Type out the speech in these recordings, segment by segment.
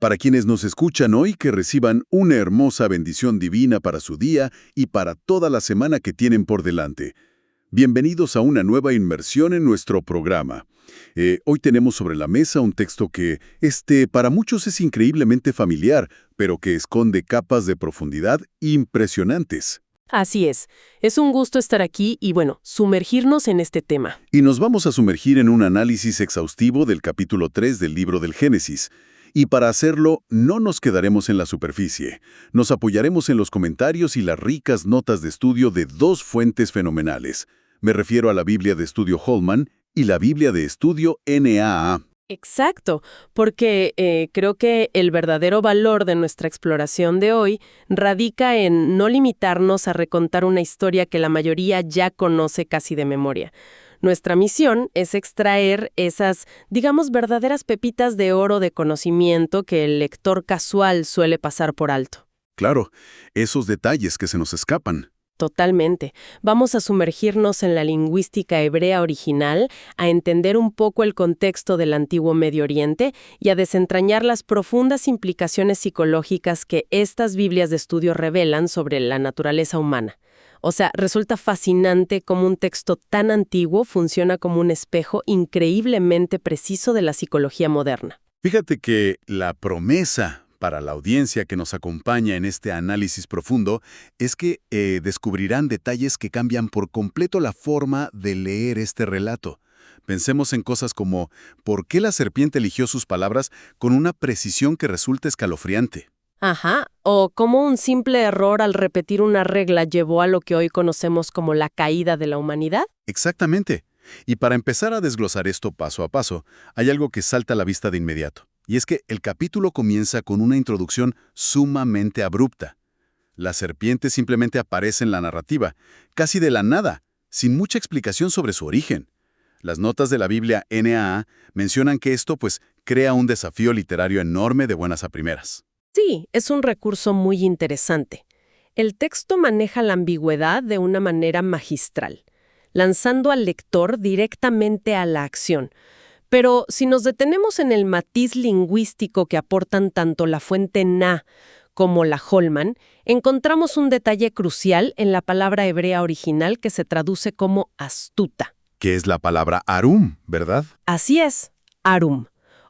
Para quienes nos escuchan hoy, que reciban una hermosa bendición divina para su día y para toda la semana que tienen por delante. Bienvenidos a una nueva inmersión en nuestro programa. Hoy tenemos sobre la mesa un texto que, para muchos es increíblemente familiar, pero que esconde capas de profundidad impresionantes. Así es un gusto estar aquí y sumergirnos en este tema. Y nos vamos a sumergir en un análisis exhaustivo del capítulo 3 del libro del Génesis. Y para hacerlo, no nos quedaremos en la superficie. Nos apoyaremos en los comentarios y las ricas notas de estudio de dos fuentes fenomenales. Me refiero a la Biblia de Estudio Holman y la Biblia de Estudio NAA. Exacto, porque creo que el verdadero valor de nuestra exploración de hoy radica en no limitarnos a recontar una historia que la mayoría ya conoce casi de memoria. Nuestra misión es extraer esas, verdaderas pepitas de oro de conocimiento que el lector casual suele pasar por alto. Claro, esos detalles que se nos escapan. Totalmente. Vamos a sumergirnos en la lingüística hebrea original, a entender un poco el contexto del antiguo Medio Oriente y a desentrañar las profundas implicaciones psicológicas que estas Biblias de estudio revelan sobre la naturaleza humana. O sea, resulta fascinante cómo un texto tan antiguo funciona como un espejo increíblemente preciso de la psicología moderna. Fíjate que la promesa para la audiencia que nos acompaña en este análisis profundo es que descubrirán detalles que cambian por completo la forma de leer este relato. Pensemos en cosas como ¿por qué la serpiente eligió sus palabras con una precisión que resulta escalofriante? Ajá, o cómo un simple error al repetir una regla llevó a lo que hoy conocemos como la caída de la humanidad. Exactamente. Y para empezar a desglosar esto paso a paso, hay algo que salta a la vista de inmediato. Y es que el capítulo comienza con una introducción sumamente abrupta. La serpiente simplemente aparece en la narrativa, casi de la nada, sin mucha explicación sobre su origen. Las notas de la Biblia NAA mencionan que esto, crea un desafío literario enorme de buenas a primeras. Sí, es un recurso muy interesante. El texto maneja la ambigüedad de una manera magistral, lanzando al lector directamente a la acción. Pero si nos detenemos en el matiz lingüístico que aportan tanto la fuente Na como la Holman, encontramos un detalle crucial en la palabra hebrea original que se traduce como astuta. Que es la palabra arum, ¿verdad? Así es, arum.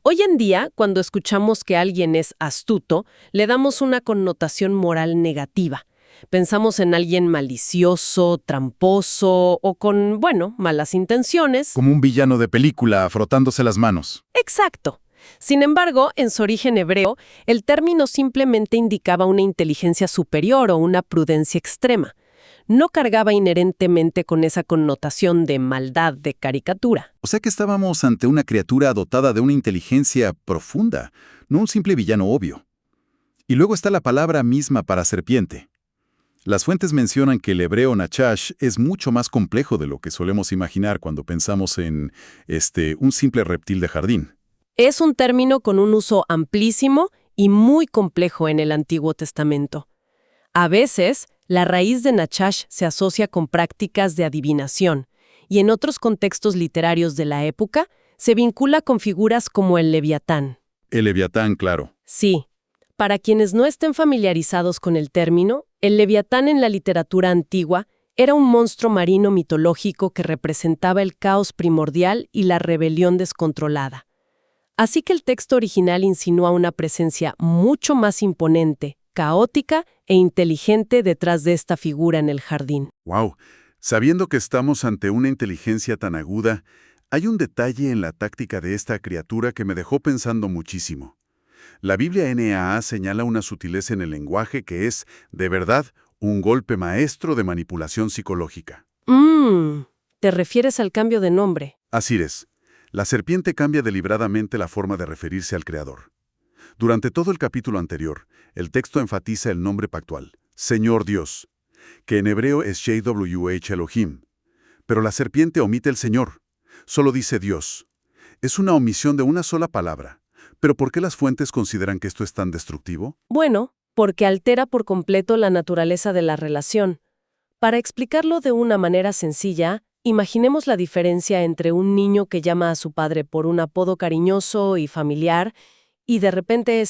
Hoy en día, cuando escuchamos que alguien es astuto, le damos una connotación moral negativa. Pensamos en alguien malicioso, tramposo o con, malas intenciones. Como un villano de película frotándose las manos. Exacto. Sin embargo, en su origen hebreo, el término simplemente indicaba una inteligencia superior o una prudencia extrema. No cargaba inherentemente con esa connotación de maldad de caricatura. O sea que estábamos ante una criatura dotada de una inteligencia profunda, no un simple villano obvio. Y luego está la palabra misma para serpiente. Las fuentes mencionan que el hebreo nachash es mucho más complejo de lo que solemos imaginar cuando pensamos en un simple reptil de jardín. Es un término con un uso amplísimo y muy complejo en el Antiguo Testamento. A veces, la raíz de nachash se asocia con prácticas de adivinación y en otros contextos literarios de la época se vincula con figuras como el Leviatán. El Leviatán, claro. Sí. Para quienes no estén familiarizados con el término, el Leviatán en la literatura antigua era un monstruo marino mitológico que representaba el caos primordial y la rebelión descontrolada. Así que el texto original insinúa una presencia mucho más imponente, caótica e inteligente detrás de esta figura en el jardín. ¡Wow! Sabiendo que estamos ante una inteligencia tan aguda, hay un detalle en la táctica de esta criatura que me dejó pensando muchísimo. La Biblia NAA señala una sutileza en el lenguaje que es, de verdad, un golpe maestro de manipulación psicológica. ¿Te refieres al cambio de nombre? Así es. La serpiente cambia deliberadamente la forma de referirse al Creador. Durante todo el capítulo anterior, el texto enfatiza el nombre pactual, Señor Dios, que en hebreo es JWH Elohim. Pero la serpiente omite el Señor, solo dice Dios. Es una omisión de una sola palabra. ¿Pero por qué las fuentes consideran que esto es tan destructivo? Bueno, porque altera por completo la naturaleza de la relación. Para explicarlo de una manera sencilla, imaginemos la diferencia entre un niño que llama a su padre por un apodo cariñoso y familiar y de repente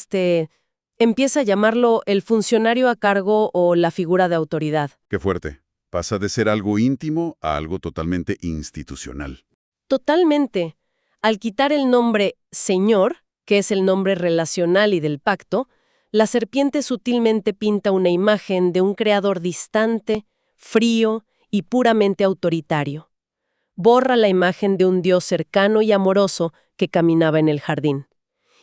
empieza a llamarlo el funcionario a cargo o la figura de autoridad. Qué fuerte. Pasa de ser algo íntimo a algo totalmente institucional. Totalmente. Al quitar el nombre Señor, que es el nombre relacional y del pacto, la serpiente sutilmente pinta una imagen de un creador distante, frío y puramente autoritario. Borra la imagen de un Dios cercano y amoroso que caminaba en el jardín.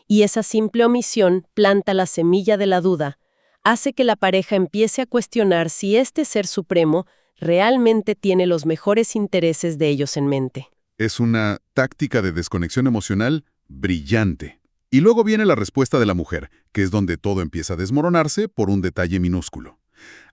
Y esa simple omisión planta la semilla de la duda, hace que la pareja empiece a cuestionar si este ser supremo realmente tiene los mejores intereses de ellos en mente. Es una táctica de desconexión emocional brillante. Y luego viene la respuesta de la mujer, que es donde todo empieza a desmoronarse por un detalle minúsculo.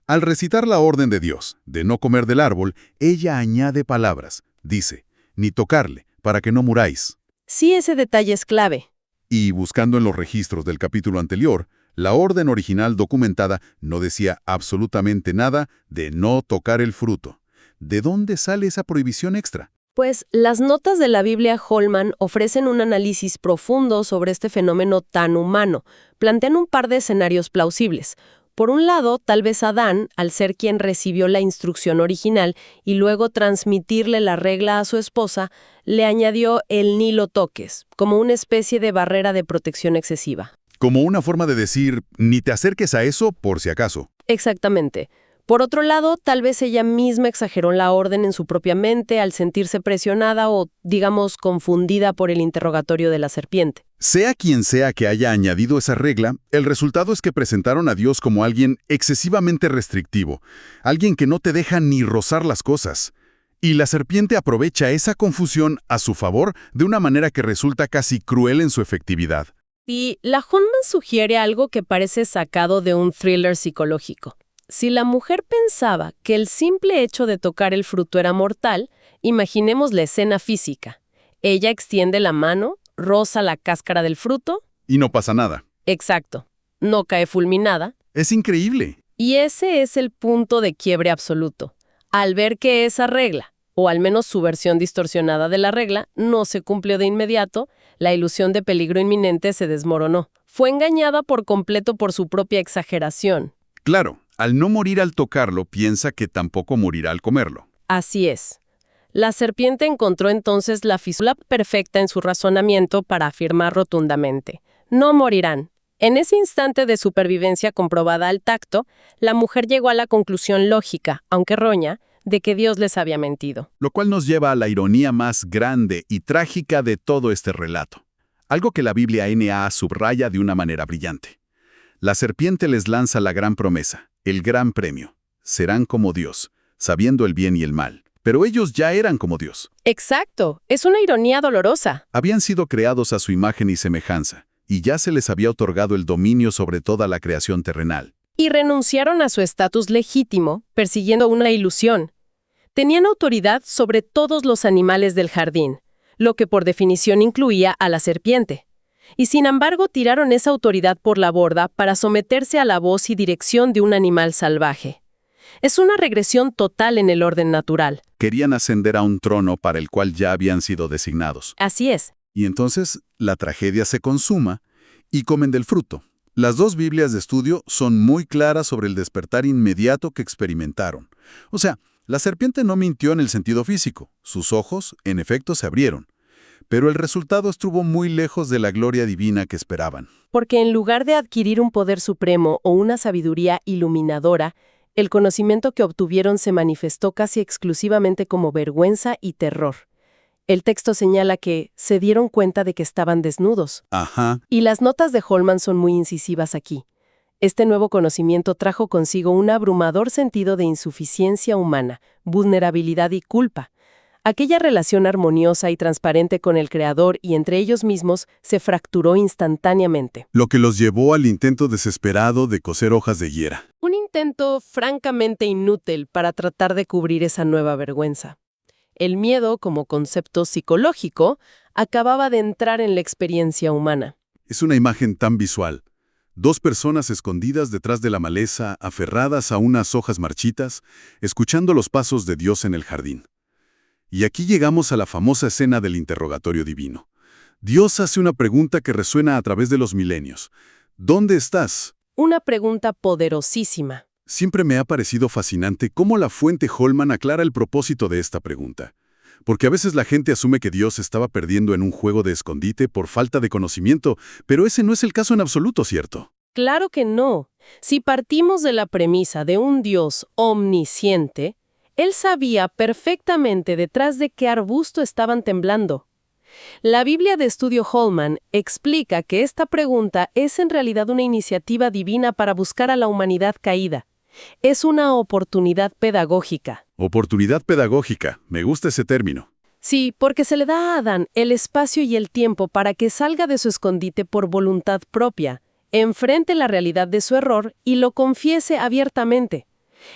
Al recitar la orden de Dios, de no comer del árbol, ella añade palabras. Dice, ni tocarle, para que no muráis. Sí, ese detalle es clave. Y buscando en los registros del capítulo anterior, la orden original documentada no decía absolutamente nada de no tocar el fruto. ¿De dónde sale esa prohibición extra? Pues las notas de la Biblia Holman ofrecen un análisis profundo sobre este fenómeno tan humano. Plantean un par de escenarios plausibles. Por un lado, tal vez Adán, al ser quien recibió la instrucción original y luego transmitirle la regla a su esposa, le añadió el ni lo toques, como una especie de barrera de protección excesiva. Como una forma de decir, ni te acerques a eso por si acaso. Exactamente. Por otro lado, tal vez ella misma exageró la orden en su propia mente al sentirse presionada o, digamos, confundida por el interrogatorio de la serpiente. Sea quien sea que haya añadido esa regla, el resultado es que presentaron a Dios como alguien excesivamente restrictivo, alguien que no te deja ni rozar las cosas. Y la serpiente aprovecha esa confusión a su favor de una manera que resulta casi cruel en su efectividad. Y la Holman sugiere algo que parece sacado de un thriller psicológico. Si la mujer pensaba que el simple hecho de tocar el fruto era mortal, imaginemos la escena física. Ella extiende la mano, roza la cáscara del fruto. Y no pasa nada. Exacto. No cae fulminada. Es increíble. Y ese es el punto de quiebre absoluto. Al ver que esa regla, o al menos su versión distorsionada de la regla, no se cumplió de inmediato, la ilusión de peligro inminente se desmoronó. Fue engañada por completo por su propia exageración. Claro. Al no morir al tocarlo, piensa que tampoco morirá al comerlo. Así es. La serpiente encontró entonces la físula perfecta en su razonamiento para afirmar rotundamente: no morirán. En ese instante de supervivencia comprobada al tacto, la mujer llegó a la conclusión lógica, aunque errónea, de que Dios les había mentido. Lo cual nos lleva a la ironía más grande y trágica de todo este relato. Algo que la Biblia NA subraya de una manera brillante. La serpiente les lanza la gran promesa. El gran premio. Serán como Dios, sabiendo el bien y el mal. Pero ellos ya eran como Dios. Exacto. Es una ironía dolorosa. Habían sido creados a su imagen y semejanza, y ya se les había otorgado el dominio sobre toda la creación terrenal. Y renunciaron a su estatus legítimo, persiguiendo una ilusión. Tenían autoridad sobre todos los animales del jardín, lo que por definición incluía a la serpiente. Y sin embargo tiraron esa autoridad por la borda para someterse a la voz y dirección de un animal salvaje. Es una regresión total en el orden natural. Querían ascender a un trono para el cual ya habían sido designados. Así es. Y entonces la tragedia se consuma y comen del fruto. Las dos Biblias de estudio son muy claras sobre el despertar inmediato que experimentaron. O sea, la serpiente no mintió en el sentido físico. Sus ojos, en efecto, se abrieron. Pero el resultado estuvo muy lejos de la gloria divina que esperaban. Porque en lugar de adquirir un poder supremo o una sabiduría iluminadora, el conocimiento que obtuvieron se manifestó casi exclusivamente como vergüenza y terror. El texto señala que se dieron cuenta de que estaban desnudos. Ajá. Y las notas de Holman son muy incisivas aquí. Este nuevo conocimiento trajo consigo un abrumador sentido de insuficiencia humana, vulnerabilidad y culpa. Aquella relación armoniosa y transparente con el Creador y entre ellos mismos se fracturó instantáneamente. Lo que los llevó al intento desesperado de coser hojas de higuera. Un intento francamente inútil para tratar de cubrir esa nueva vergüenza. El miedo, como concepto psicológico, acababa de entrar en la experiencia humana. Es una imagen tan visual. Dos personas escondidas detrás de la maleza, aferradas a unas hojas marchitas, escuchando los pasos de Dios en el jardín. Y aquí llegamos a la famosa escena del interrogatorio divino. Dios hace una pregunta que resuena a través de los milenios. ¿Dónde estás? Una pregunta poderosísima. Siempre me ha parecido fascinante cómo la fuente Holman aclara el propósito de esta pregunta. Porque a veces la gente asume que Dios estaba perdiendo en un juego de escondite por falta de conocimiento, pero ese no es el caso en absoluto, ¿cierto? Claro que no. Si partimos de la premisa de un Dios omnisciente, Él sabía perfectamente detrás de qué arbusto estaban temblando. La Biblia de Estudio Holman explica que esta pregunta es en realidad una iniciativa divina para buscar a la humanidad caída. Es una oportunidad pedagógica. Oportunidad pedagógica, me gusta ese término. Sí, porque se le da a Adán el espacio y el tiempo para que salga de su escondite por voluntad propia, enfrente la realidad de su error y lo confiese abiertamente.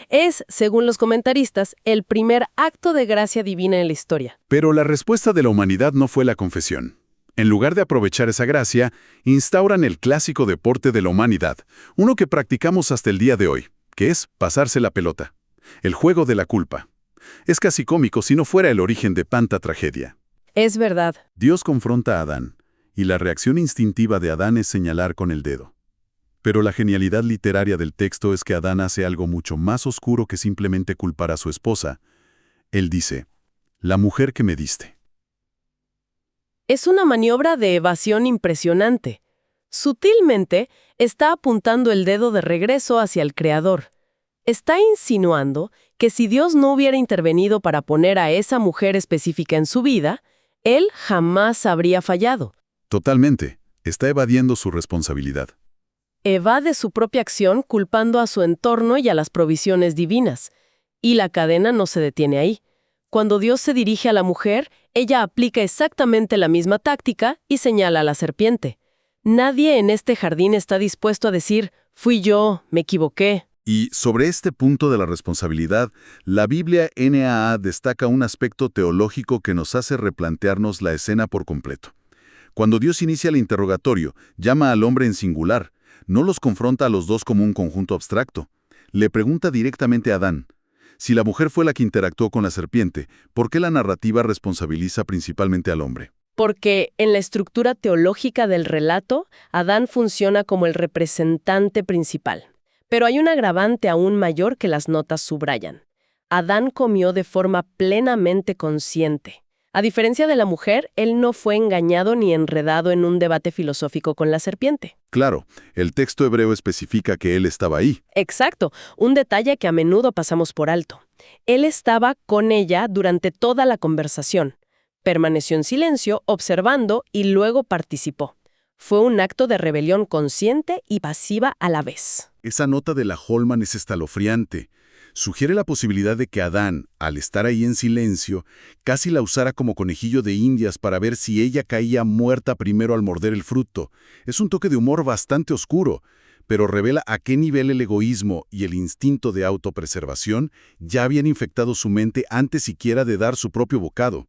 Es, según los comentaristas, el primer acto de gracia divina en la historia. Pero la respuesta de la humanidad no fue la confesión. En lugar de aprovechar esa gracia, instauran el clásico deporte de la humanidad, uno que practicamos hasta el día de hoy, que es pasarse la pelota. El juego de la culpa. Es casi cómico si no fuera el origen de tanta tragedia. Es verdad. Dios confronta a Adán, y la reacción instintiva de Adán es señalar con el dedo. Pero la genialidad literaria del texto es que Adán hace algo mucho más oscuro que simplemente culpar a su esposa. Él dice, la mujer que me diste. Es una maniobra de evasión impresionante. Sutilmente, está apuntando el dedo de regreso hacia el Creador. Está insinuando que si Dios no hubiera intervenido para poner a esa mujer específica en su vida, Él jamás habría fallado. Totalmente. Está evadiendo su responsabilidad. Evade su propia acción culpando a su entorno y a las provisiones divinas. Y la cadena no se detiene ahí. Cuando Dios se dirige a la mujer, ella aplica exactamente la misma táctica y señala a la serpiente. Nadie en este jardín está dispuesto a decir, fui yo, me equivoqué. Y sobre este punto de la responsabilidad, la Biblia NAA destaca un aspecto teológico que nos hace replantearnos la escena por completo. Cuando Dios inicia el interrogatorio, llama al hombre en singular. No los confronta a los dos como un conjunto abstracto. Le pregunta directamente a Adán. Si la mujer fue la que interactuó con la serpiente, ¿por qué la narrativa responsabiliza principalmente al hombre? Porque en la estructura teológica del relato, Adán funciona como el representante principal. Pero hay un agravante aún mayor que las notas subrayan. Adán comió de forma plenamente consciente. A diferencia de la mujer, él no fue engañado ni enredado en un debate filosófico con la serpiente. Claro, el texto hebreo especifica que él estaba ahí. Exacto, un detalle que a menudo pasamos por alto. Él estaba con ella durante toda la conversación. Permaneció en silencio, observando y luego participó. Fue un acto de rebelión consciente y pasiva a la vez. Esa nota de la Holman es escalofriante. Sugiere la posibilidad de que Adán, al estar ahí en silencio, casi la usara como conejillo de indias para ver si ella caía muerta primero al morder el fruto. Es un toque de humor bastante oscuro, pero revela a qué nivel el egoísmo y el instinto de autopreservación ya habían infectado su mente antes siquiera de dar su propio bocado.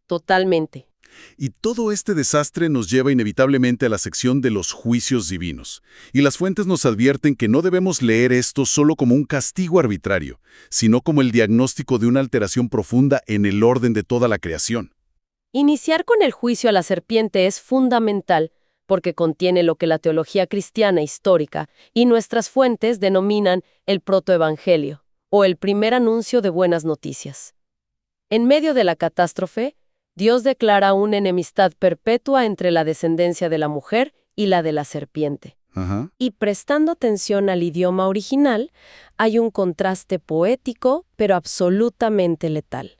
Totalmente. Y todo este desastre nos lleva inevitablemente a la sección de los juicios divinos. Y las fuentes nos advierten que no debemos leer esto solo como un castigo arbitrario, sino como el diagnóstico de una alteración profunda en el orden de toda la creación. Iniciar con el juicio a la serpiente es fundamental porque contiene lo que la teología cristiana histórica y nuestras fuentes denominan el protoevangelio, o el primer anuncio de buenas noticias. En medio de la catástrofe, Dios declara una enemistad perpetua entre la descendencia de la mujer y la de la serpiente. Ajá. Y prestando atención al idioma original, hay un contraste poético, pero absolutamente letal.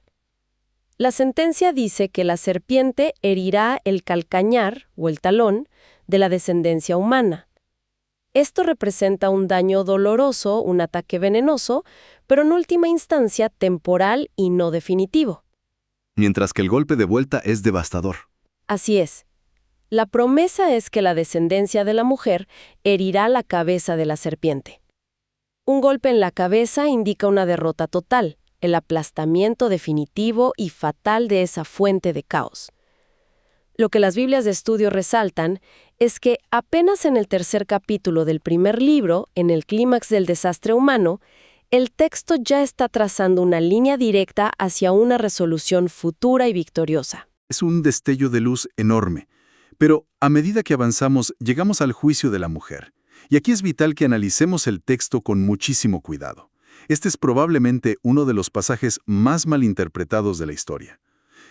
La sentencia dice que la serpiente herirá el calcañar, o el talón, de la descendencia humana. Esto representa un daño doloroso, un ataque venenoso, pero en última instancia temporal y no definitivo. Mientras que el golpe de vuelta es devastador. Así es. La promesa es que la descendencia de la mujer herirá la cabeza de la serpiente. Un golpe en la cabeza indica una derrota total, el aplastamiento definitivo y fatal de esa fuente de caos. Lo que las Biblias de estudio resaltan es que apenas en el tercer capítulo del primer libro, en el clímax del desastre humano, el texto ya está trazando una línea directa hacia una resolución futura y victoriosa. Es un destello de luz enorme, Pero a medida que avanzamos, llegamos al juicio de la mujer. Y aquí es vital que analicemos el texto con muchísimo cuidado. Este es probablemente uno de los pasajes más malinterpretados de la historia.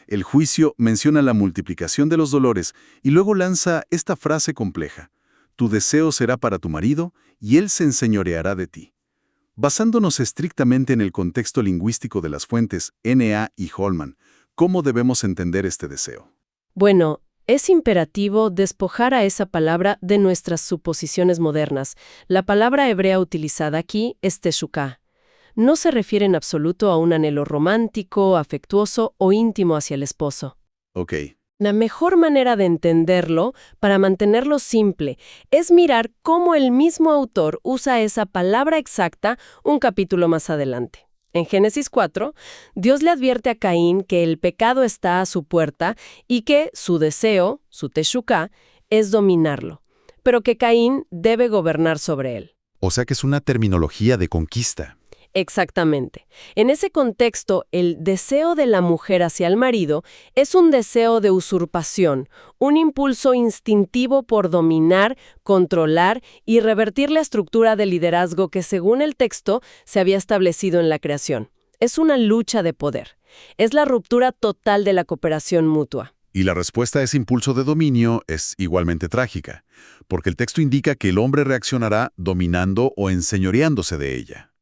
El juicio menciona la multiplicación de los dolores y luego lanza esta frase compleja: tu deseo será para tu marido y él se enseñoreará de ti. Basándonos estrictamente en el contexto lingüístico de las fuentes N.A. y Holman, ¿cómo debemos entender este deseo? Bueno, es imperativo despojar a esa palabra de nuestras suposiciones modernas. La palabra hebrea utilizada aquí es teshukah. No se refiere en absoluto a un anhelo romántico, afectuoso o íntimo hacia el esposo. Ok, La mejor manera de entenderlo, para mantenerlo simple, es mirar cómo el mismo autor usa esa palabra exacta un capítulo más adelante. En Génesis 4, Dios le advierte a Caín que el pecado está a su puerta y que su deseo, su teshukah, es dominarlo, pero que Caín debe gobernar sobre él. o sea que es una terminología de conquista. Exactamente. En ese contexto, el deseo de la mujer hacia el marido es un deseo de usurpación, un impulso instintivo por dominar, controlar y revertir la estructura de liderazgo que, según el texto, se había establecido en la creación. Es una lucha de poder. Es la ruptura total de la cooperación mutua. Y la respuesta a ese impulso de dominio es igualmente trágica, porque el texto indica que el hombre reaccionará dominando o enseñoreándose de ella.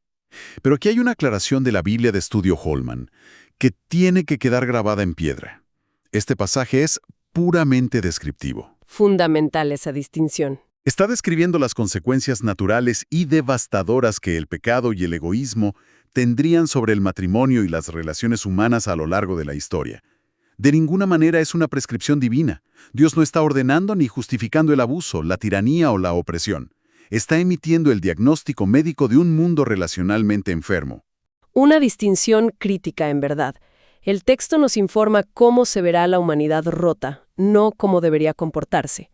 Pero aquí hay una aclaración de la Biblia de Estudio Holman, que tiene que quedar grabada en piedra. Este pasaje es puramente descriptivo. Fundamental esa distinción. Está describiendo las consecuencias naturales y devastadoras que el pecado y el egoísmo tendrían sobre el matrimonio y las relaciones humanas a lo largo de la historia. De ninguna manera es una prescripción divina. Dios no está ordenando ni justificando el abuso, la tiranía o la opresión. Está emitiendo el diagnóstico médico de un mundo relacionalmente enfermo. Una distinción crítica, en verdad. El texto nos informa cómo se verá la humanidad rota, no cómo debería comportarse.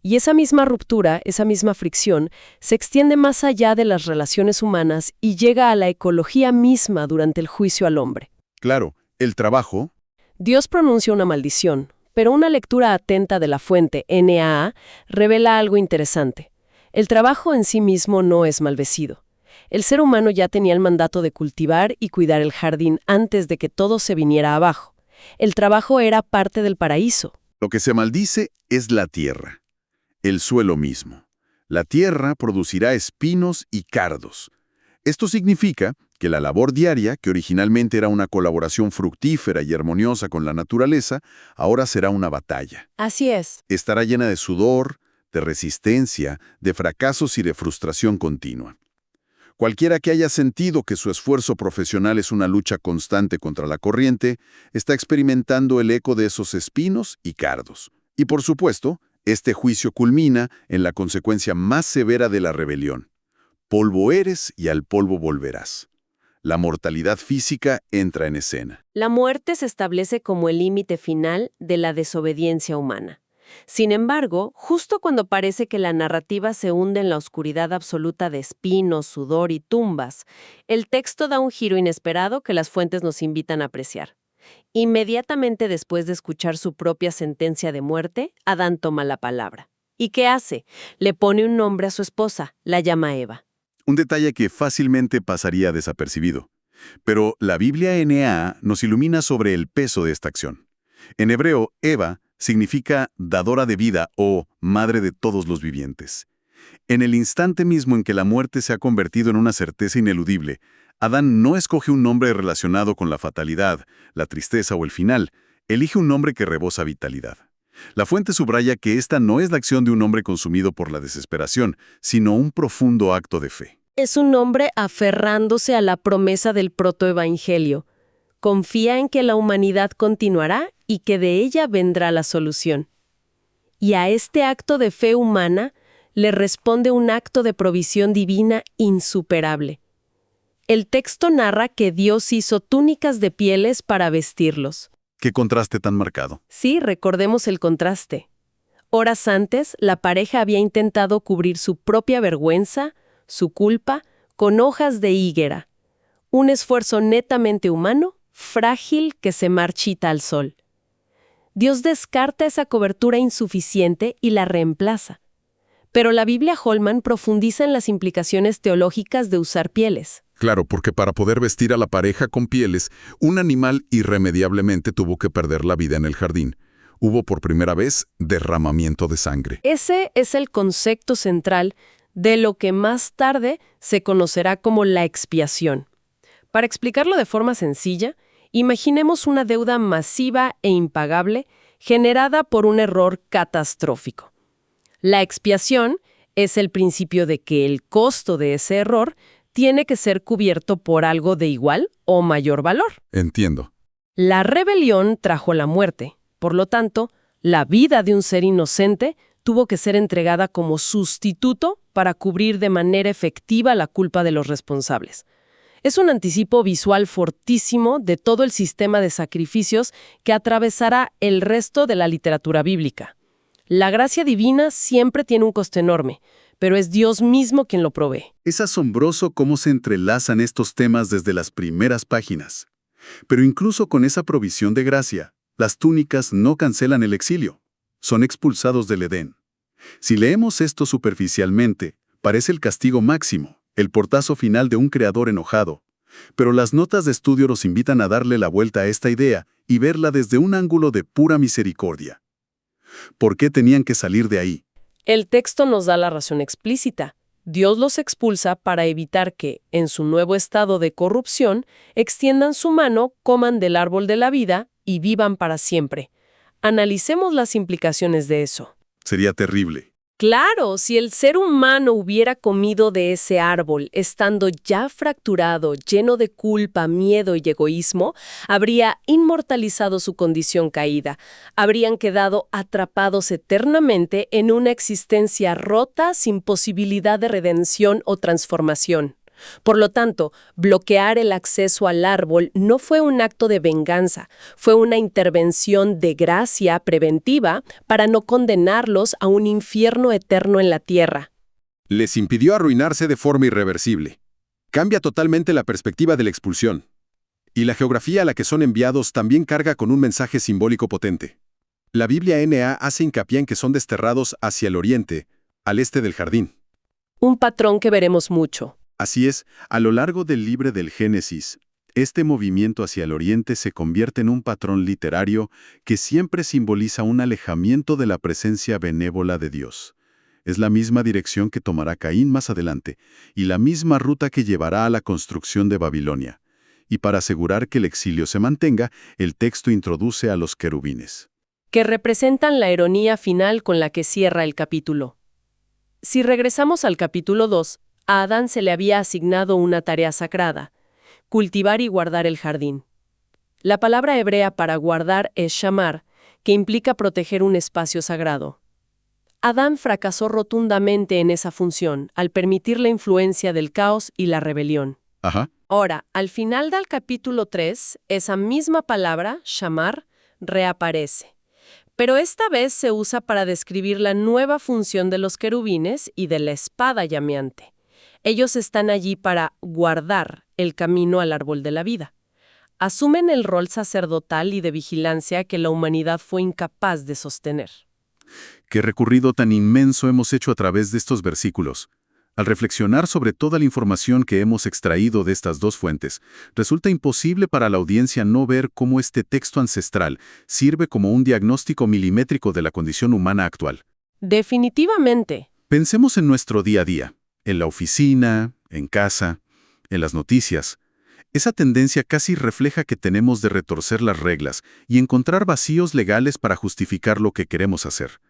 Y esa misma ruptura, esa misma fricción, se extiende más allá de las relaciones humanas y llega a la ecología misma durante el juicio al hombre. Claro, el trabajo. Dios pronuncia una maldición, pero una lectura atenta de la fuente NAA revela algo interesante. El trabajo en sí mismo no es maldecido. El ser humano ya tenía el mandato de cultivar y cuidar el jardín antes de que todo se viniera abajo. El trabajo era parte del paraíso. Lo que se maldice es la tierra, el suelo mismo. La tierra producirá espinos y cardos. Esto significa que la labor diaria, que originalmente era una colaboración fructífera y armoniosa con la naturaleza, ahora será una batalla. Así es. Estará llena de sudor, de resistencia, de fracasos y de frustración continua. Cualquiera que haya sentido que su esfuerzo profesional es una lucha constante contra la corriente, está experimentando el eco de esos espinos y cardos. Y por supuesto, este juicio culmina en la consecuencia más severa de la rebelión. Polvo eres y al polvo volverás. La mortalidad física entra en escena. La muerte se establece como el límite final de la desobediencia humana. Sin embargo, justo cuando parece que la narrativa se hunde en la oscuridad absoluta de espinos, sudor y tumbas, el texto da un giro inesperado que las fuentes nos invitan a apreciar. Inmediatamente después de escuchar su propia sentencia de muerte, Adán toma la palabra. ¿Y qué hace? Le pone un nombre a su esposa, la llama Eva. Un detalle que fácilmente pasaría desapercibido. Pero la Biblia NA nos ilumina sobre el peso de esta acción. En hebreo, Eva significa dadora de vida o madre de todos los vivientes. En el instante mismo en que la muerte se ha convertido en una certeza ineludible, Adán no escoge un nombre relacionado con la fatalidad, la tristeza o el final, elige un nombre que rebosa vitalidad. La fuente subraya que esta no es la acción de un hombre consumido por la desesperación, sino un profundo acto de fe. Es un hombre aferrándose a la promesa del protoevangelio. Confía en que la humanidad continuará y que de ella vendrá la solución. Y a este acto de fe humana le responde un acto de provisión divina insuperable. El texto narra que Dios hizo túnicas de pieles para vestirlos. ¿Qué contraste tan marcado? Sí, recordemos el contraste. Horas antes, la pareja había intentado cubrir su propia vergüenza, su culpa, con hojas de higuera. Un esfuerzo netamente humano, frágil que se marchita al sol. Dios descarta esa cobertura insuficiente y la reemplaza. Pero la Biblia Holman profundiza en las implicaciones teológicas de usar pieles. Claro, porque para poder vestir a la pareja con pieles, un animal irremediablemente tuvo que perder la vida en el jardín. Hubo por primera vez derramamiento de sangre. Ese es el concepto central de lo que más tarde se conocerá como la expiación. Para explicarlo de forma sencilla, imaginemos una deuda masiva e impagable generada por un error catastrófico. La expiación es el principio de que el costo de ese error tiene que ser cubierto por algo de igual o mayor valor. Entiendo. La rebelión trajo la muerte. Por lo tanto, la vida de un ser inocente tuvo que ser entregada como sustituto para cubrir de manera efectiva la culpa de los responsables. Es un anticipo visual fortísimo de todo el sistema de sacrificios que atravesará el resto de la literatura bíblica. La gracia divina siempre tiene un costo enorme, pero es Dios mismo quien lo provee. Es asombroso cómo se entrelazan estos temas desde las primeras páginas. Pero incluso con esa provisión de gracia, las túnicas no cancelan el exilio. Son expulsados del Edén. Si leemos esto superficialmente, parece el castigo máximo, el portazo final de un creador enojado. Pero las notas de estudio nos invitan a darle la vuelta a esta idea y verla desde un ángulo de pura misericordia. ¿Por qué tenían que salir de ahí? El texto nos da la razón explícita. Dios los expulsa para evitar que, en su nuevo estado de corrupción, extiendan su mano, coman del árbol de la vida y vivan para siempre. Analicemos las implicaciones de eso. Sería terrible. Claro, si el ser humano hubiera comido de ese árbol, estando ya fracturado, lleno de culpa, miedo y egoísmo, habría inmortalizado su condición caída. Habrían quedado atrapados eternamente en una existencia rota sin posibilidad de redención o transformación. Por lo tanto, bloquear el acceso al árbol no fue un acto de venganza, fue una intervención de gracia preventiva para no condenarlos a un infierno eterno en la tierra. Les impidió arruinarse de forma irreversible. Cambia totalmente la perspectiva de la expulsión. Y la geografía a la que son enviados también carga con un mensaje simbólico potente. La Biblia NA hace hincapié en que son desterrados hacia el oriente, al este del jardín. Un patrón que veremos mucho. Así es, a lo largo del libro del Génesis, este movimiento hacia el oriente se convierte en un patrón literario que siempre simboliza un alejamiento de la presencia benévola de Dios. Es la misma dirección que tomará Caín más adelante y la misma ruta que llevará a la construcción de Babilonia. Y para asegurar que el exilio se mantenga, el texto introduce a los querubines, Que representan la ironía final con la que cierra el capítulo. Si regresamos al capítulo 2, a Adán se le había asignado una tarea sagrada: cultivar y guardar el jardín. La palabra hebrea para guardar es shamar, que implica proteger un espacio sagrado. Adán fracasó rotundamente en esa función al permitir la influencia del caos y la rebelión. Ahora, al final del capítulo 3, esa misma palabra, shamar, reaparece. Pero esta vez se usa para describir la nueva función de los querubines y de la espada llameante. Ellos están allí para guardar el camino al árbol de la vida. Asumen el rol sacerdotal y de vigilancia que la humanidad fue incapaz de sostener. ¿Qué recorrido tan inmenso hemos hecho a través de estos versículos? Al reflexionar sobre toda la información que hemos extraído de estas dos fuentes, resulta imposible para la audiencia no ver cómo este texto ancestral sirve como un diagnóstico milimétrico de la condición humana actual. Definitivamente. Pensemos en nuestro día a día. En la oficina, en casa, en las noticias. Esa tendencia casi refleja que tenemos de retorcer las reglas y encontrar vacíos legales para justificar lo que queremos hacer.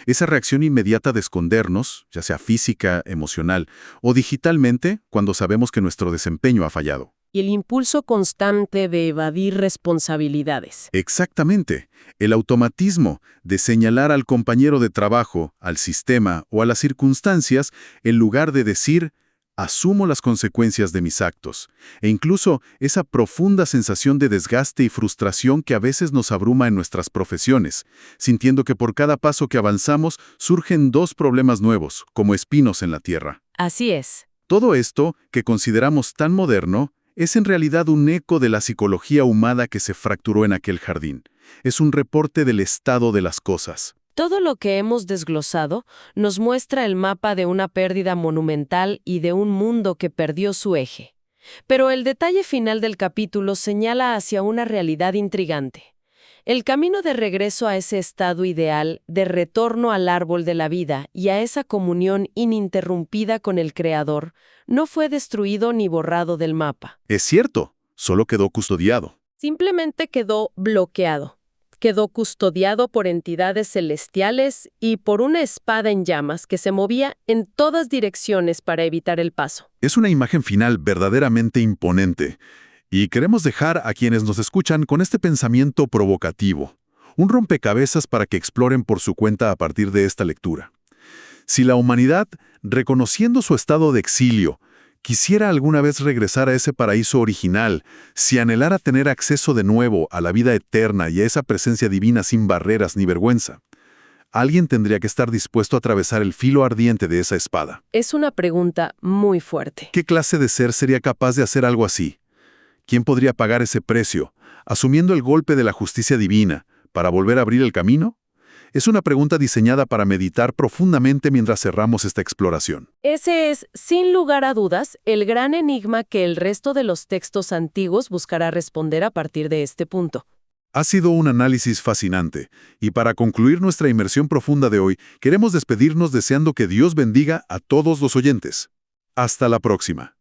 Esa reacción inmediata de escondernos, ya sea física, emocional o digitalmente, cuando sabemos que nuestro desempeño ha fallado. Y el impulso constante de evadir responsabilidades. Exactamente. El automatismo de señalar al compañero de trabajo, al sistema o a las circunstancias en lugar de decir, asumo las consecuencias de mis actos. E incluso esa profunda sensación de desgaste y frustración que a veces nos abruma en nuestras profesiones, sintiendo que por cada paso que avanzamos surgen dos problemas nuevos, como espinos en la tierra. Así es. Todo esto, que consideramos tan moderno, es en realidad un eco de la psicología humana que se fracturó en aquel jardín. Es un reporte del estado de las cosas. Todo lo que hemos desglosado nos muestra el mapa de una pérdida monumental y de un mundo que perdió su eje. Pero el detalle final del capítulo señala hacia una realidad intrigante. El camino de regreso a ese estado ideal, de retorno al árbol de la vida y a esa comunión ininterrumpida con el Creador, no fue destruido ni borrado del mapa. Es cierto, solo quedó custodiado. Simplemente quedó bloqueado. Quedó custodiado por entidades celestiales y por una espada en llamas que se movía en todas direcciones para evitar el paso. Es una imagen final verdaderamente imponente. Y queremos dejar a quienes nos escuchan con este pensamiento provocativo. Un rompecabezas para que exploren por su cuenta a partir de esta lectura. Si la humanidad, reconociendo su estado de exilio, quisiera alguna vez regresar a ese paraíso original, si anhelara tener acceso de nuevo a la vida eterna y a esa presencia divina sin barreras ni vergüenza, alguien tendría que estar dispuesto a atravesar el filo ardiente de esa espada. Es una pregunta muy fuerte. ¿Qué clase de ser sería capaz de hacer algo así? ¿Quién podría pagar ese precio, asumiendo el golpe de la justicia divina, para volver a abrir el camino? Es una pregunta diseñada para meditar profundamente mientras cerramos esta exploración. Ese es, sin lugar a dudas, el gran enigma que el resto de los textos antiguos buscará responder a partir de este punto. Ha sido un análisis fascinante, y para concluir nuestra inmersión profunda de hoy, queremos despedirnos deseando que Dios bendiga a todos los oyentes. Hasta la próxima.